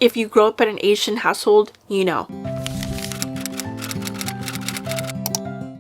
If you grow up in an Asian household, you know.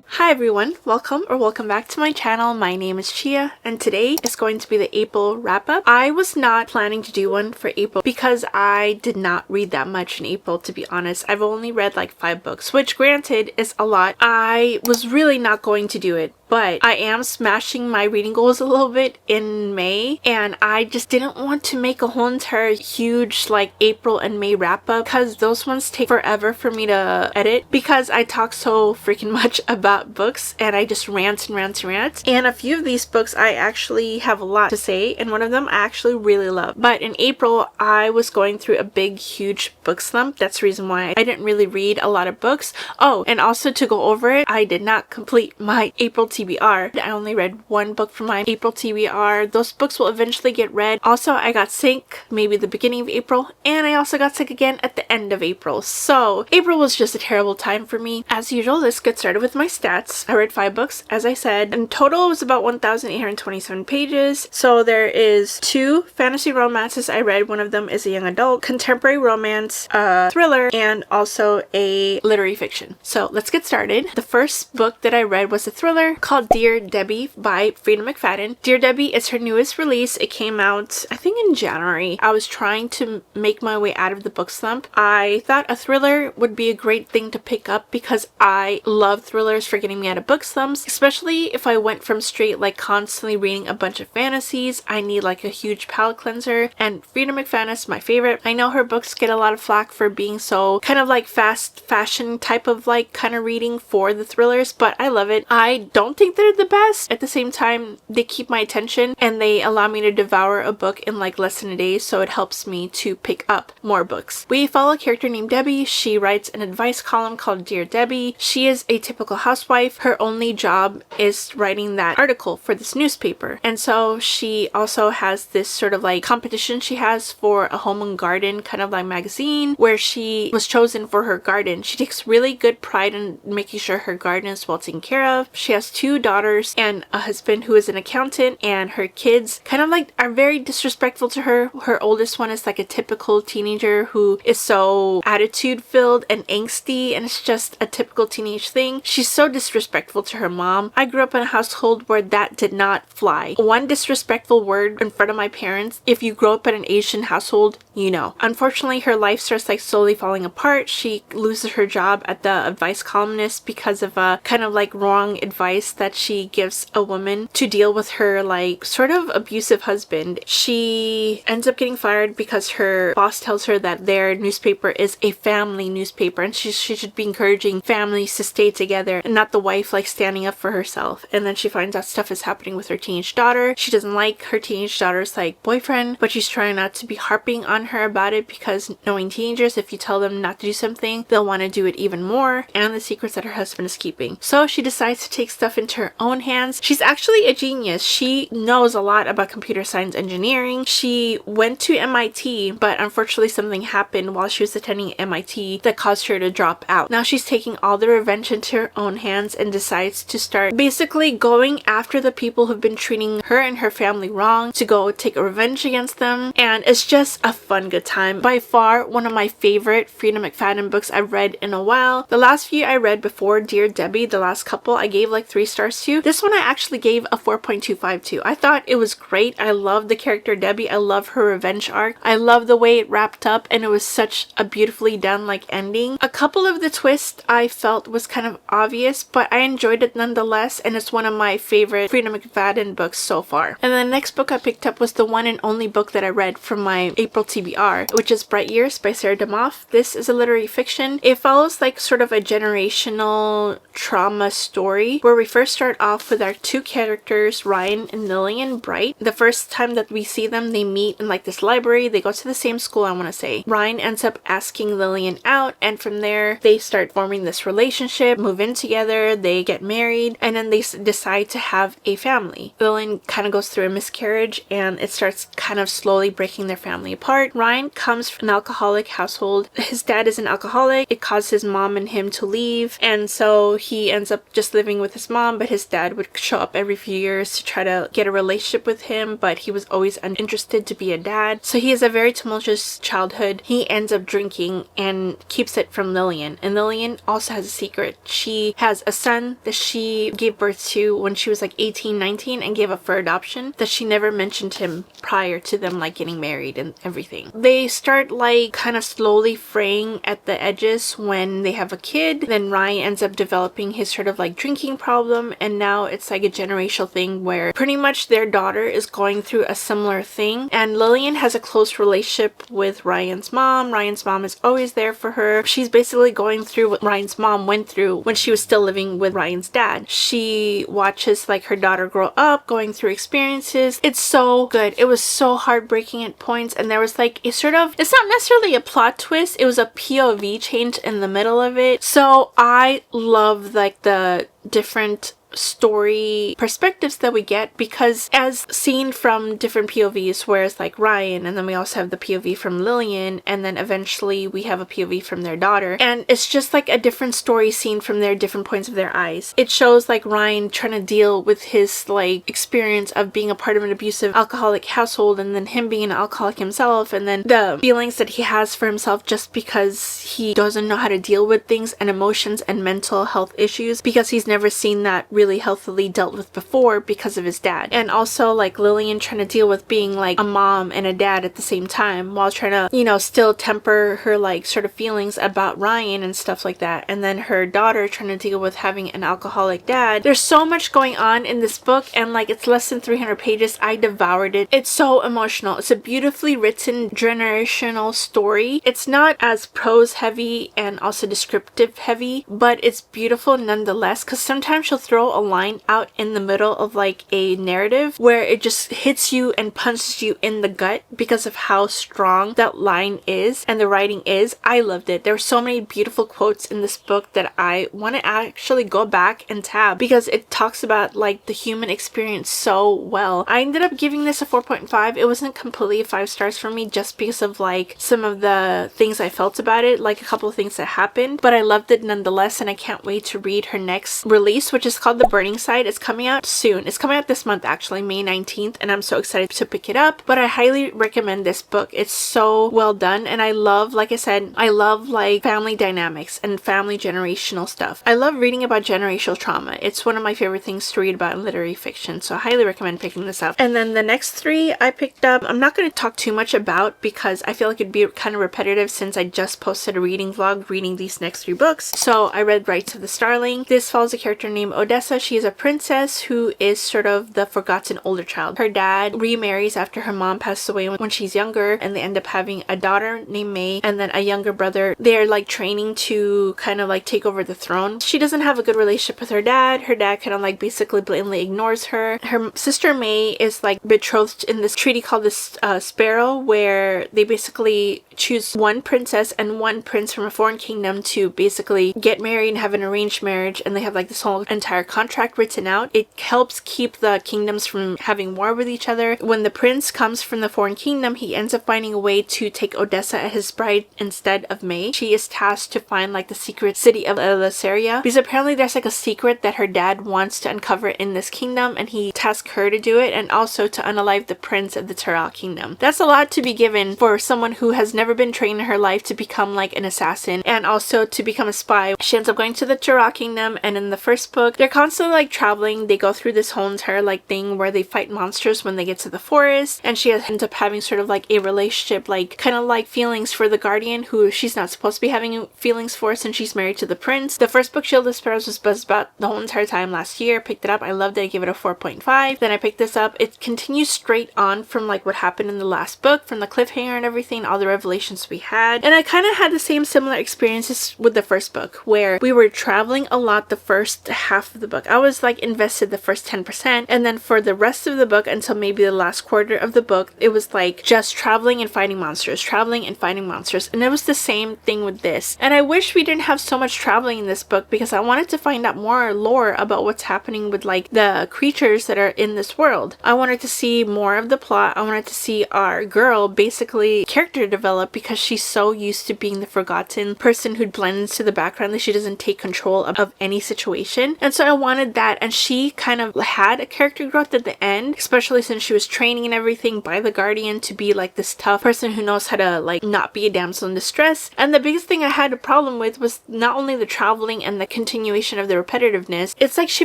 Hi everyone, welcome back to my channel. My name is Chia and today is going to be the April wrap-up. I was not planning to do one for April because I did not read that much in April, to be honest. I've only read like 5 books, which granted is a lot. I was really not going to do it, but I am smashing my reading goals a little bit in May, and I just didn't want to make a whole entire huge like April and May wrap up because those ones take forever for me to edit because I talk so freaking much about books and I just rant and rant and rant. And a few of these books I actually have a lot to say, and one of them I actually really love. But in April I was going through a big huge book slump. That's the reason why I didn't really read a lot of books. Oh, and also to go over it, I did not complete my April TBR. I only read 1 book from my April TBR. Those books will eventually get read. Also, I got sick maybe the beginning of April, and I also got sick again at the end of April. So April was just a terrible time for me. As usual, let's get started with my stats. I read 5 books, as I said. In total, it was about 1,827 pages. So there is 2 fantasy romances I read. One of them is a young adult, contemporary romance, a thriller, and also a literary fiction. So let's get started. The first book that I read was a thriller called Dear Debbie by Freida McFadden. Dear Debbie is her newest release. It came out, I think, in January. I was trying to make my way out of the book slump. I thought a thriller would be a great thing to pick up because I love thrillers for getting me out of book slumps, especially if I went from straight like constantly reading a bunch of fantasies. I need like a huge palate cleanser, and Freida McFadden is my favorite. I know her books get a lot of flack for being so kind of like fast fashion type of like kind of reading for the thrillers, but I love it. I don't think they're the best. At the same time, they keep my attention and they allow me to devour a book in like less than a day, so it helps me to pick up more books. We follow a character named Debbie. She writes an advice column called Dear Debbie. She is a typical housewife. Her only job is writing that article for this newspaper, and so she also has this sort of like competition she has for a home and garden kind of like magazine where she was chosen for her garden. She takes really good pride in making sure her garden is well taken care of. She has 2 daughters and a husband who is an accountant, and her kids kind of like are very disrespectful to her. Her oldest one is like a typical teenager who is so attitude filled and angsty, and it's just a typical teenage thing. She's so disrespectful to her mom. I grew up in a household where that did not fly. One disrespectful word in front of my parents, if you grow up in an Asian household, you know. Unfortunately, her life starts like slowly falling apart. She loses her job at the advice columnist because of a kind of like wrong advice that she gives a woman to deal with her like sort of abusive husband. She ends up getting fired because her boss tells her that their newspaper is a family newspaper and she should be encouraging families to stay together and not the wife like standing up for herself. And then she finds out stuff is happening with her teenage daughter. She doesn't like her teenage daughter's like boyfriend, but she's trying not to be harping on her about it because knowing teenagers, if you tell them not to do something, they'll want to do it even more, and the secrets that her husband is keeping. So she decides to take stuff into her own hands. She's actually a genius. She knows a lot about computer science engineering. She went to MIT, but unfortunately something happened while she was attending MIT that caused her to drop out. Now she's taking all the revenge into her own hands and decides to start basically going after the people who've been treating her and her family wrong, to go take a revenge against them, and it's just a fun good time. By far one of my favorite Freida McFadden books I've read in a while. The last few I read before Dear Debbie, the last couple, I gave like 3 stars to. This one I actually gave a 4.25 to. I thought it was great. I love the character Debbie. I love her revenge arc. I love the way it wrapped up, and it was such a beautifully done like ending. A couple of the twists I felt was kind of obvious, but I enjoyed it nonetheless, and it's one of my favorite Freida McFadden books so far. And the next book I picked up was the one and only book that I read from my April TBR, which is Bright Years by Sarah DeMoff. This is a literary fiction. It follows like sort of a generational trauma story where we first start off with our 2 characters, Ryan and Lillian Bright. The first time that we see them, they meet in like this library. They go to the same school, I want to say. Ryan ends up asking Lillian out, and from there they start forming this relationship, move in together, they get married, and then they decide to have a family. Lillian kind of goes through a miscarriage and it starts kind of slowly breaking their family apart. start, Ryan comes from an alcoholic household. His dad is an alcoholic. It caused his mom and him to leave, and so he ends up just living with his mom, but his dad would show up every few years to try to get a relationship with him, but he was always uninterested to be a dad. So he has a very tumultuous childhood. He ends up drinking and keeps it from Lillian, and Lillian also has a secret. She has a son that she gave birth to when she was like 18, 19 and gave up for adoption, that she never mentioned him prior to them like getting married and everything. They start like kind of slowly fraying at the edges when they have a kid. Then Ryan ends up developing his sort of like drinking problem, and now it's like a generational thing where pretty much their daughter is going through a similar thing, and Lillian has a close relationship with Ryan's mom. Ryan's mom is always there for her. She's basically going through what Ryan's mom went through when she was still living with Ryan's dad. She watches like her daughter grow up, going through experiences. It's so good. It was so heartbreaking at points, and there was like a sort of, it's not necessarily a plot twist, it was a POV change in the middle of it. So I love like the different story perspectives that we get, because as seen from different POVs, whereas like Ryan, and then we also have the POV from Lillian, and then eventually we have a POV from their daughter, and it's just like a different story seen from their different points of their eyes. It shows like Ryan trying to deal with his like experience of being a part of an abusive alcoholic household, and then him being an alcoholic himself, and then the feelings that he has for himself just because he doesn't know how to deal with things and emotions and mental health issues, because he's never seen that really healthily dealt with before because of his dad. And also like Lillian trying to deal with being like a mom and a dad at the same time, while trying to, you know, still temper her like sort of feelings about Ryan and stuff like that. And then her daughter trying to deal with having an alcoholic dad. There's so much going on in this book, and like it's less than 300 pages. I devoured it. It's so emotional. It's a beautifully written generational story. It's not as prose heavy and also descriptive heavy, but it's beautiful nonetheless, because sometimes she'll throw a line out in the middle of like a narrative where it just hits you and punches you in the gut because of how strong that line is and the writing is. I loved it. There were so many beautiful quotes in this book that I want to actually go back and tab, because it talks about like the human experience so well. I ended up giving this a 4.5. It wasn't completely 5 stars for me just because of like some of the things I felt about it, like a couple of things that happened, but I loved it nonetheless, and I can't wait to read her next release, which is called The Burning Side. It's coming out soon. It's coming out this month actually, May 19th, and I'm so excited to pick it up. But I highly recommend this book. It's so well done, and I love, like I said, I love like family dynamics and family generational stuff. I love reading about generational trauma. It's one of my favorite things to read about in literary fiction, so I highly recommend picking this up. And then the next 3 I picked up, I'm not going to talk too much about because I feel like it'd be kind of repetitive since I just posted a reading vlog reading these next 3 books. So I read Rites of the Starling. This follows a character named Odessa. She is a princess who is sort of the forgotten older child. Her dad remarries after her mom passed away when she's younger, and they end up having a daughter named May and then a younger brother. They're like training to kind of like take over the throne. She doesn't have a good relationship with her dad. Her dad kind of like basically blatantly ignores her. Her sister May is like betrothed in this treaty called this Sparrow, where they basically choose one princess and one prince from a foreign kingdom to basically get married and have an arranged marriage, and they have like this whole entire contract written out. It helps keep the kingdoms from having war with each other. When the prince comes from the foreign kingdom, he ends up finding a way to take Odessa as his bride instead of May. She is tasked to find like the secret city of Elyseria, because apparently there's like a secret that her dad wants to uncover in this kingdom, and he tasks her to do it, and also to unalive the prince of the Terral kingdom. That's a lot to be given for someone who has never been trained in her life to become like an assassin and also to become a spy. She ends up going to the Terral kingdom, and in the first book they're constantly like traveling. They go through this whole entire like thing where they fight monsters when they get to the forest, and she ends up having sort of like a relationship, like kind of like feelings for the guardian, who she's not supposed to be having feelings for since she's married to the prince. The first book, Shield of Sparrows, was buzzed about the whole entire time last year. Picked it up. I loved it. I gave it a 4.5. Then I picked this up. It continues straight on from like what happened in the last book, from the cliffhanger and everything, all the revelations we had. And I kind of had the same similar experiences with the first book, where we were traveling a lot the first half of the book. book. I was like invested the first 10%, and then for the rest of the book until maybe the last quarter of the book, it was like just traveling and fighting monsters, traveling and fighting monsters. And it was the same thing with this. And I wish we didn't have so much traveling in this book, because I wanted to find out more lore about what's happening with like the creatures that are in this world. I wanted to see more of the plot. I wanted to see our girl basically character develop, because she's so used to being the forgotten person who blends to the background that she doesn't take control of any situation. And so I wanted that, and she kind of had a character growth at the end, especially since she was training and everything by the Guardian to be like this tough person who knows how to like not be a damsel in distress. And the biggest thing I had a problem with was not only the traveling and the continuation of the repetitiveness, it's like she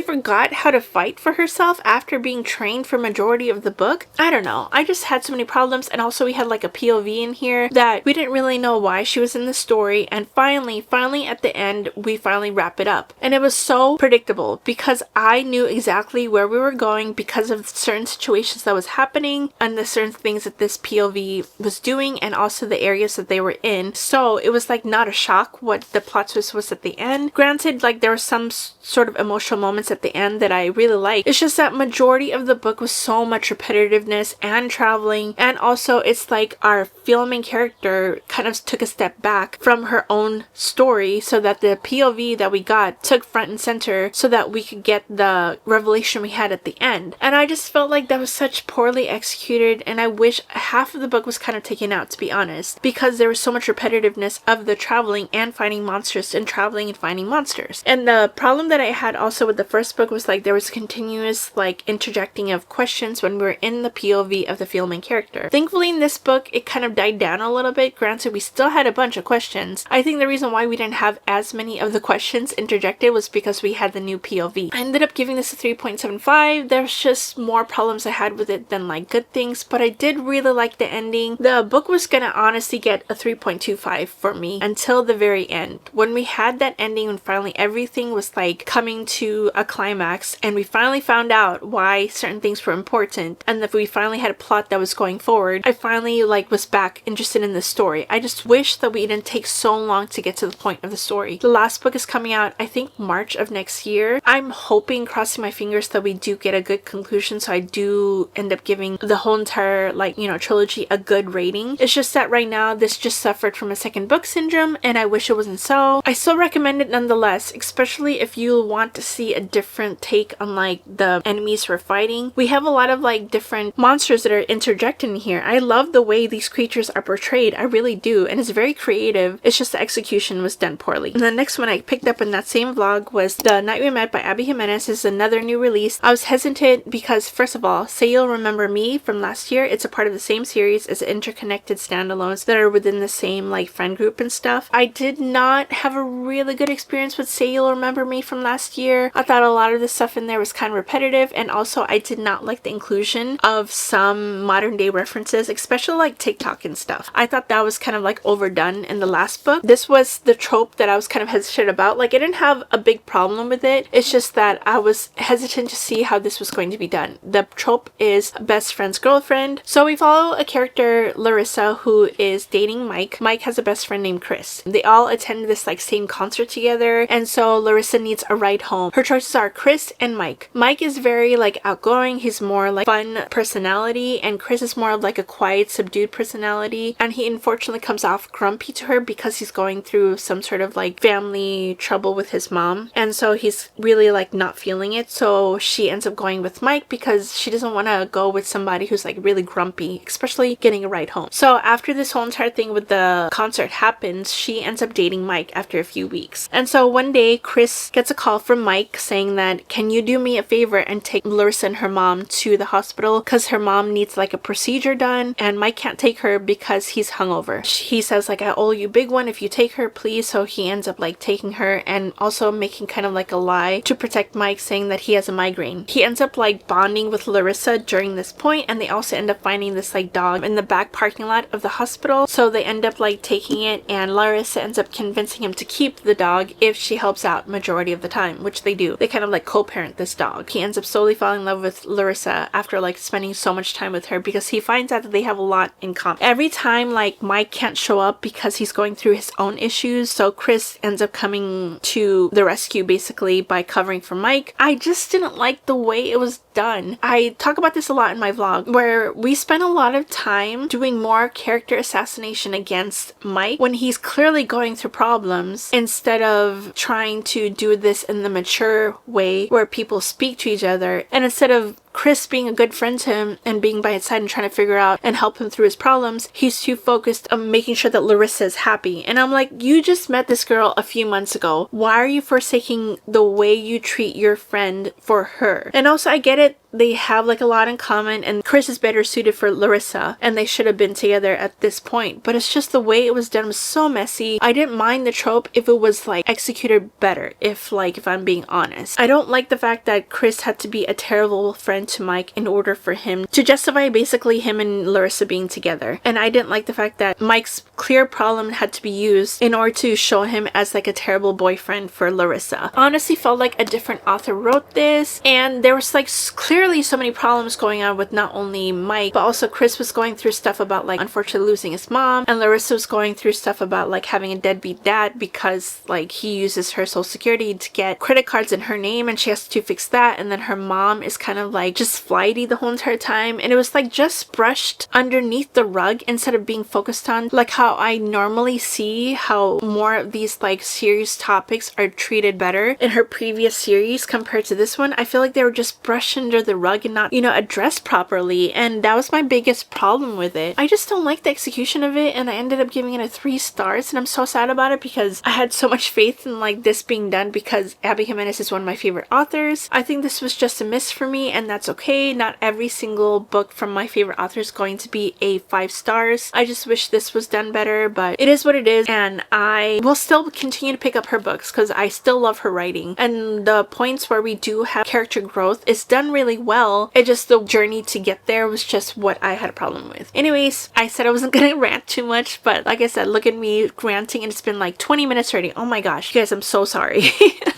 forgot how to fight for herself after being trained for majority of the book. I don't know, I just had so many problems. And also we had like a POV in here that we didn't really know why she was in the story, and finally at the end we finally wrap it up. And it was so predictable, because I knew exactly where we were going because of certain situations that was happening and the certain things that this POV was doing, and also the areas that they were in. So it was like not a shock what the plot twist was at the end. Granted, like there were some sort of emotional moments at the end that I really liked. It's just that majority of the book was so much repetitiveness and traveling, and also it's like our filming character kind of took a step back from her own story, so that the POV that we got took front and center so that we could get the revelation we had at the end. And I just felt like that was such poorly executed, and I wish half of the book was kind of taken out, to be honest, because there was so much repetitiveness of the traveling and finding monsters and traveling and finding monsters. And the problem that I had also with the first book was like there was continuous like interjecting of questions when we were in the POV of the filming character. Thankfully in this book it kind of died down a little bit. Granted, we still had a bunch of questions. I think the reason why we didn't have as many of the questions interjected was because we had the new POV. I ended up giving this a 3.75. There's just more problems I had with it than like good things, but I did really like the ending. The book was gonna honestly get a 3.25 for me until the very end. When we had that ending, when finally everything was like coming to a climax and we finally found out why certain things were important, and that we finally had a plot that was going forward, I finally like was back interested in the story. I just wish that we didn't take so long to get to the point of the story. The last book is coming out I think March of next year. I'm hoping, crossing my fingers, that we do get a good conclusion, so I do end up giving the whole entire like, you know, trilogy a good rating. It's just that right now this just suffered from a second book syndrome, and I wish it wasn't so. I still recommend it nonetheless, especially if you want to see a different take on like the enemies we're fighting. We have a lot of like different monsters that are interjected in here. I love the way these creatures are portrayed, I really do, and it's very creative. It's just the execution was done poorly. And the next one I picked up in that same vlog was The Night We Met by Abby Jimenez. This is another new release. I was hesitant because, first of all, Say You'll Remember Me from last year, it's a part of the same series as interconnected standalones that are within the same like friend group and stuff. I did not have a really good experience with Say You'll Remember Me from last year. I thought a lot of the stuff in there was kind of repetitive, and also I did not like the inclusion of some modern day references, especially like TikTok and stuff. I thought that was kind of like overdone in the last book. This was the trope that I was kind of hesitant about. Like I didn't have a big problem with it. It's just that I was hesitant to see how this was going to be done. The trope is best friend's girlfriend. So we follow a character, Larissa, who is dating Mike. Mike has a best friend named Chris. They all attend this like same concert together, and so Larissa needs a ride home. Her choices are Chris and Mike. Mike is very like outgoing. He's more like fun personality, and Chris is more of like a quiet, subdued personality, and he unfortunately comes off grumpy to her because he's going through some sort of like family trouble with his mom, and so he's really like not feeling it. So she ends up going with Mike because she doesn't want to go with somebody who's like really grumpy, especially getting a ride home. So after this whole entire thing with the concert happens, she ends up dating Mike after a few weeks. And so one day Chris gets a call from Mike saying that, can you do me a favor and take Larissa and her mom to the hospital because her mom needs like a procedure done, and Mike can't take her because he's hungover. He says like, I owe you a big one if you take her, please. So he ends up like taking her, and also making kind of like a lie to protect Mike, saying that he has a migraine. He ends up like bonding with Larissa during this point, and they also end up finding this like dog in the back parking lot of the hospital. So they end up like taking it, and Larissa ends up convincing him to keep the dog if she helps out majority of the time, which they do. They kind of like co-parent this dog. He ends up slowly falling in love with Larissa after like spending so much time with her, because he finds out that they have a lot in common. Every time like Mike can't show up because he's going through his own issues, so Chris ends up coming to the rescue basically by covering for Mike. I just didn't like the way it was done. I talk about this a lot in my vlog, where we spent a lot of time doing more character assassination against Mike when he's clearly going through problems, instead of trying to do this in the mature way where people speak to each other, and instead of Chris being a good friend to him and being by his side and trying to figure out and help him through his problems, he's too focused on making sure that Larissa is happy. And I'm like, you just met this girl a few months ago. Why are you forsaking the way you treat your friend for her? And also, I get it, they have like a lot in common and Chris is better suited for Larissa and they should have been together at this point, but it's just the way it was done was so messy. I didn't mind the trope if it was like executed better, if I'm being honest. I don't like the fact that Chris had to be a terrible friend to Mike in order for him to justify basically him and Larissa being together. And I didn't like the fact that Mike's clear problem had to be used in order to show him as like a terrible boyfriend for Larissa. Honestly, felt like a different author wrote this, and there was like clearly so many problems going on with not only Mike, but also Chris was going through stuff about like unfortunately losing his mom, and Larissa was going through stuff about like having a deadbeat dad because like he uses her social security to get credit cards in her name and she has to fix that, and then her mom is kind of like just flighty the whole entire time, and it was like just brushed underneath the rug instead of being focused on like how I normally see how more of these like serious topics are treated better in her previous series compared to this one. I feel like they were just brushed under the rug and not, addressed properly, and that was my biggest problem with it. I just don't like the execution of it, and I ended up giving it 3 stars, and I'm so sad about it because I had so much faith in like this being done because Abby Jimenez is one of my favorite authors. I think this was just a miss for me, and that's okay. Not every single book from my favorite author is going to be a 5 stars. I just wish this was done better, but it is what it is, and I will still continue to pick up her books because I still love her writing, and the points where we do have character growth is done really well. It just, the journey to get there was just what I had a problem with. Anyways, I said I wasn't gonna rant too much, but like I said, look at me ranting and it's been like 20 minutes already. Oh my gosh, you guys, I'm so sorry.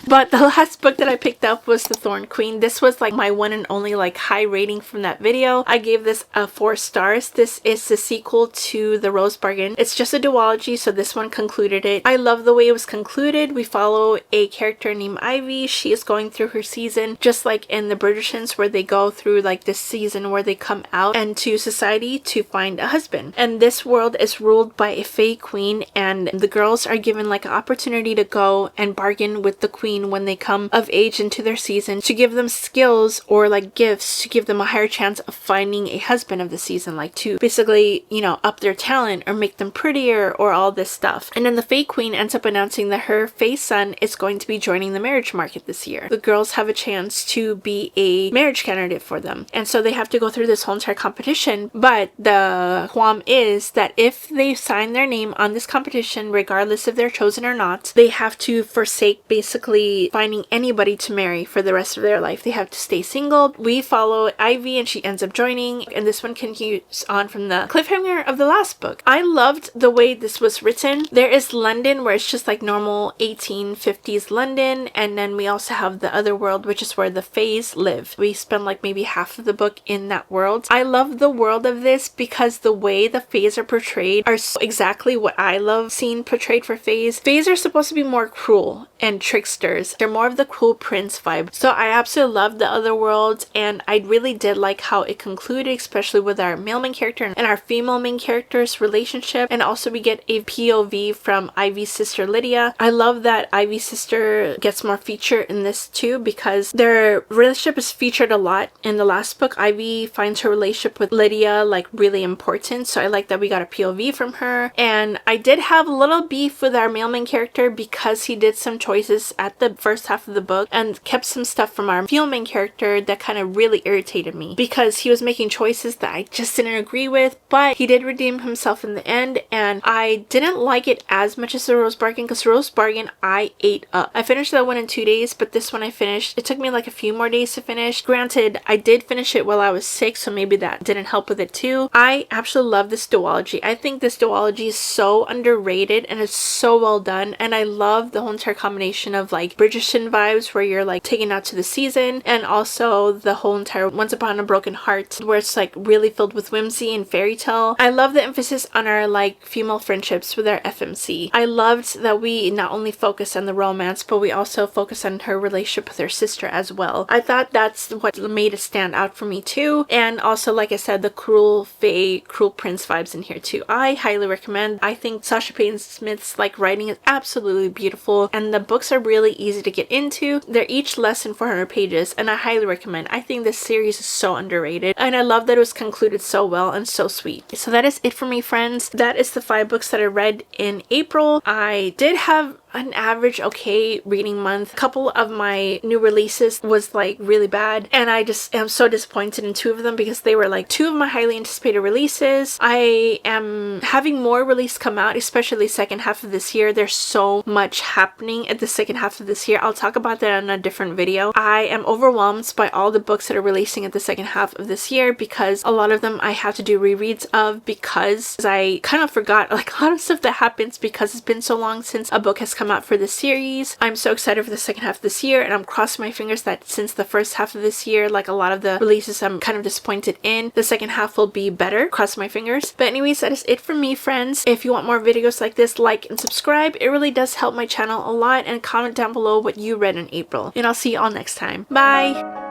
But the last book that I picked up was The Thorn Queen. This was like my one and only like high rating from that video. I gave this a 4 stars. This is the sequel to The Rose Bargain. It's just a duology, so this one concluded it. I love the way it was concluded. We follow a character named Ivy. She is going through her season, just like in the Bridgertons, where they go through like this season where they come out into society to find a husband. And this world is ruled by a fae queen, and the girls are given like an opportunity to go and bargain with the queen when they come of age into their season, to give them skills or like gifts to give them a higher chance of finding a husband of the season, like to basically, up their talent or make them prettier or all this stuff. And then the fae queen ends up announcing that her fae son is going to be joining the marriage market this year. The girls have a chance to be a marriage candidate for them, and so they have to go through this whole entire competition. But the qualm is that if they sign their name on this competition, regardless if they're chosen or not, they have to forsake basically finding anybody to marry for the rest of their life. They have to stay single. We follow Ivy and she ends up joining, and this one continues on from the cliffhanger of the last book. I loved the way this was written. There is London, where it's just like normal 1850s London, and then we also have the other world, which is where the faes live. We spend like maybe half of the book in that world. I love the world of this because the way the faes are portrayed are so exactly what I love seeing portrayed for faes. Faes are supposed to be more cruel and tricksters. They're more of the Cruel Prince vibe. So I absolutely loved the other world, and I really did like how it concluded, especially with our male main character and our female main character's relationship. And also we get a POV from Ivy's sister Lydia. I love that Ivy's sister gets more feature in this too, because their relationship is featured a lot. In the last book, Ivy finds her relationship with Lydia like really important, so I like that we got a POV from her. And I did have a little beef with our male main character because he did some choices at the first half of the book and kept some stuff from our female main character that kind of really irritated me, because he was making choices that I just didn't agree with, but he did redeem himself in the end. And I didn't like it as much as The Rose Bargain, because Rose Bargain I ate up. I finished that one in 2 days, but this one I finished, it took me like a few more days to finish. Granted, I did finish it while I was sick, so maybe that didn't help with it too. I absolutely love this duology. I think this duology is so underrated and it's so well done, and I love the whole entire combination of like like Bridgerton vibes where you're like taken out to the season, and also the whole entire Once Upon a Broken Heart where it's like really filled with whimsy and fairy tale. I love the emphasis on our like female friendships with our FMC. I loved that we not only focus on the romance, but we also focus on her relationship with her sister as well. I thought that's what made it stand out for me too. And also, like I said, the cruel fae, cruel prince vibes in here too. I highly recommend. I think Sasha Payne Smith's like writing is absolutely beautiful, and the books are really easy to get into. They're each less than 400 pages, and I highly recommend. I think this series is so underrated, and I love that it was concluded so well and so sweet. So that is it for me, friends. That is the 5 books that I read in April. I did have an average okay reading month. A couple of my new releases was like really bad, and I just am so disappointed in 2 of them because they were like 2 of my highly anticipated releases. I am having more release come out, especially second half of this year. There's so much happening at the second half of this year. I'll talk about that in a different video. I am overwhelmed by all the books that are releasing at the second half of this year because a lot of them I have to do rereads of because I kind of forgot like a lot of stuff that happens because it's been so long since a book has come out for this series. I'm so excited for the second half of this year, and I'm crossing my fingers that since the first half of this year, like a lot of the releases I'm kind of disappointed in, the second half will be better. Cross my fingers. But anyways, that is it for me, friends. If you want more videos like this, like and subscribe. It really does help my channel a lot, and comment down below what you read in April. And I'll see you all next time. Bye!